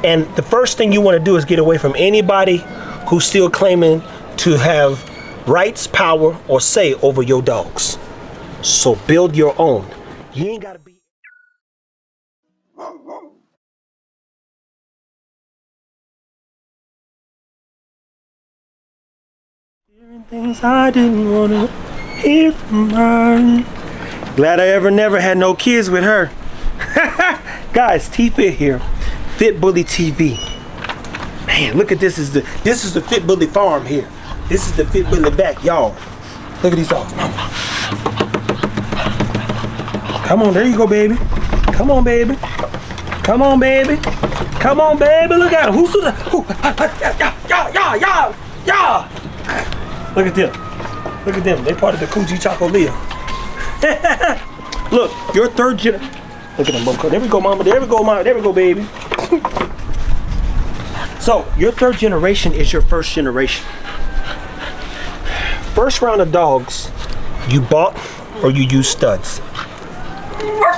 And the first thing you want to do is get away from anybody who's still claiming to have rights, power, or say over your dogs. So build your own. You ain't gotta be. Hearing things I didn't wanna hear from her. Glad I never had no kids with her. Guys, T-Fit here, Fit Bully TV. Man, look at this. This is the Fit Bully farm here. This is the Fit Bully backyard. Look at these dogs. Come on, there you go, baby. Come on, baby. Come on, baby. Come on, baby. Look at him. Who's the? Yeah. Look at them. Look at them. They part of the Coochie Choco Leo. Look, your third generation. Look at them, bum. There we go, mama. There we go, mama. There we go, baby. So, your third generation is your first generation. First round of dogs, you bought or you used studs.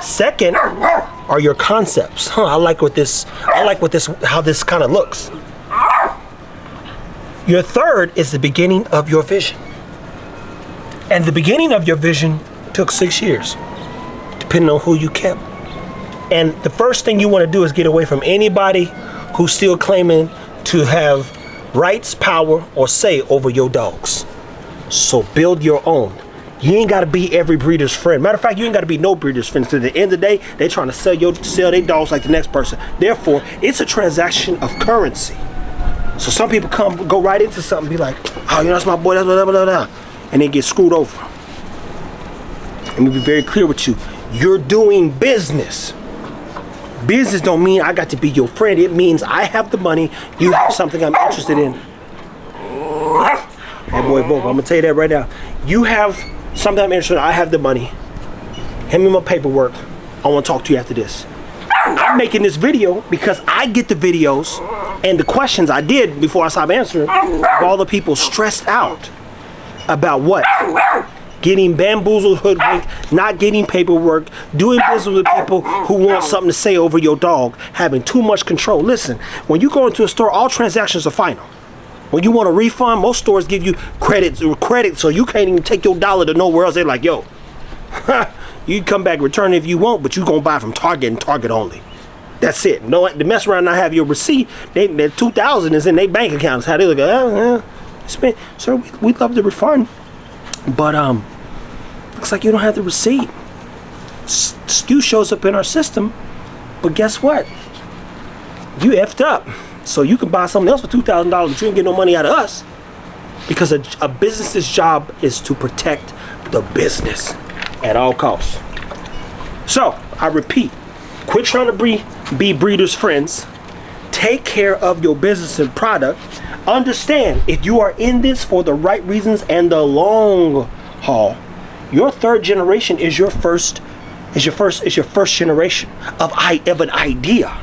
Second are your concepts. I like how this kind of looks. Your third is the beginning of your vision. And the beginning of your vision took 6 years, depending on who you kept. And the first thing you want to do is get away from anybody who's still claiming to have rights, power, or say over your dogs. So build your own. You ain't got to be every breeder's friend. Matter of fact, you ain't got to be no breeder's friend. Because at the end of the day, they're trying to sell their dogs like the next person. Therefore, it's a transaction of currency. So some people go right into something and be like, oh, that's my boy, that's blah, blah, blah, blah, and then get screwed over. Let me be very clear with you. You're doing business. Business don't mean I got to be your friend. It means I have the money, you have something I'm interested in. That boy Bob, I'm gonna tell you that right now. You have something I'm interested in, I have the money. Hand me my paperwork. I wanna talk to you after this. I'm making this video because I get the videos and the questions I did before I stopped answering of all the people stressed out about what? Getting bamboozled, hoodwinked, not getting paperwork, doing business with people who want something to say over your dog, having too much control. Listen, when you go into a store, all transactions are final. When you want a refund, most stores give you credit so you can't even take your dollar to nowhere else. They're like, yo, you can come back, return it if you want, but you gonna buy from Target and Target only. That's it. No, the mess around, not have your receipt. That $2,000 is in their bank accounts. How they look? Spend. Sir, we'd love the refund. But looks like you don't have the receipt. SKU shows up in our system, but guess what? You effed up. So you can buy something else for $2,000, but you ain't get no money out of us. Because a business's job is to protect the business at all costs. So, I repeat, quit trying to be breeders' friends. Take care of your business and product. Understand, if you are in this for the right reasons and the long haul, your third generation is your first generation of an idea.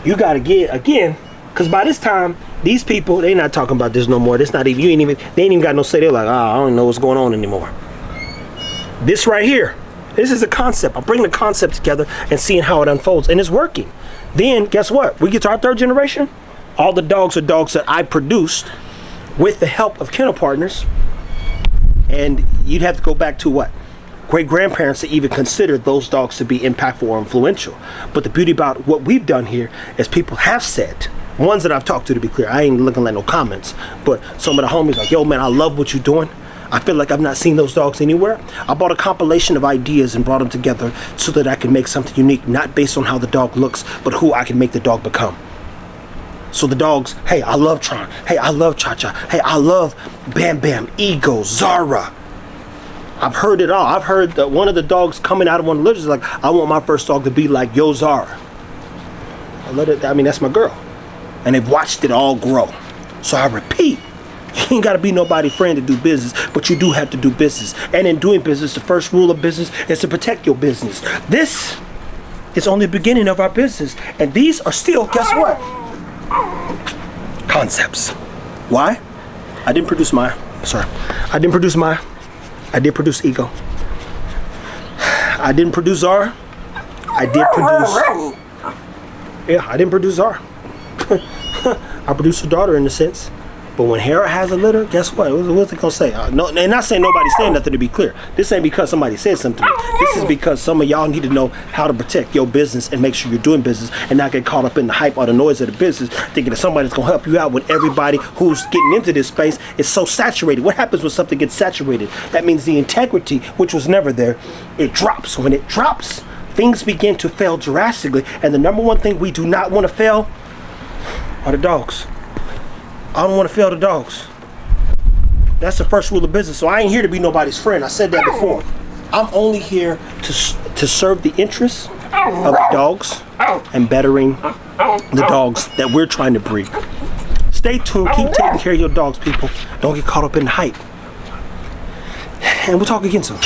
You gotta get again, because by this time, these people, they not talking about this no more. This not even, they ain't even got no say. They're like, I don't know what's going on anymore. This right here, this is a concept. I'm bringing the concept together and seeing how it unfolds, and it's working. Then guess what? We get to our third generation. All the dogs are dogs that I produced with the help of kennel partners. And you'd have to go back to what? Great-grandparents to even consider those dogs to be impactful or influential. But the beauty about what we've done here is people have said, ones that I've talked to be clear, I ain't looking at no comments, but some of the homies like, yo man, I love what you're doing. I feel like I've not seen those dogs anywhere. I bought a compilation of ideas and brought them together so that I can make something unique, not based on how the dog looks, but who I can make the dog become. So the dogs, hey, I love Tron. Hey, I love Cha-Cha. Hey, I love Bam Bam, Ego, Zara. I've heard it all. I've heard that one of the dogs coming out of one of the litters is like, I want my first dog to be like Yo Zara. I mean, that's my girl. And they've watched it all grow. So I repeat, you ain't got to be nobody's friend to do business, but you do have to do business. And in doing business, the first rule of business is to protect your business. This is only the beginning of our business. And these are still, guess what? Concepts. Why? I didn't produce I did produce Ego. I didn't produce Zara. I did produce Yeah, I didn't produce her. I produced her daughter in a sense. But when Hera has a litter, guess what? What's it gonna say? No, and not saying nobody's saying nothing, to be clear. This ain't because somebody said something to me. This is because some of y'all need to know how to protect your business and make sure you're doing business and not get caught up in the hype or the noise of the business, thinking that somebody's gonna help you out when everybody who's getting into this space is so saturated. What happens when something gets saturated? That means the integrity, which was never there, it drops. When it drops, things begin to fail drastically. And the number one thing we do not want to fail are the dogs. I don't want to fail the dogs. That's the first rule of business. So I ain't here to be nobody's friend. I said that before. I'm only here to serve the interests of the dogs and bettering the dogs that we're trying to breed. Stay tuned. Keep taking care of your dogs, people. Don't get caught up in the hype. And we'll talk again soon.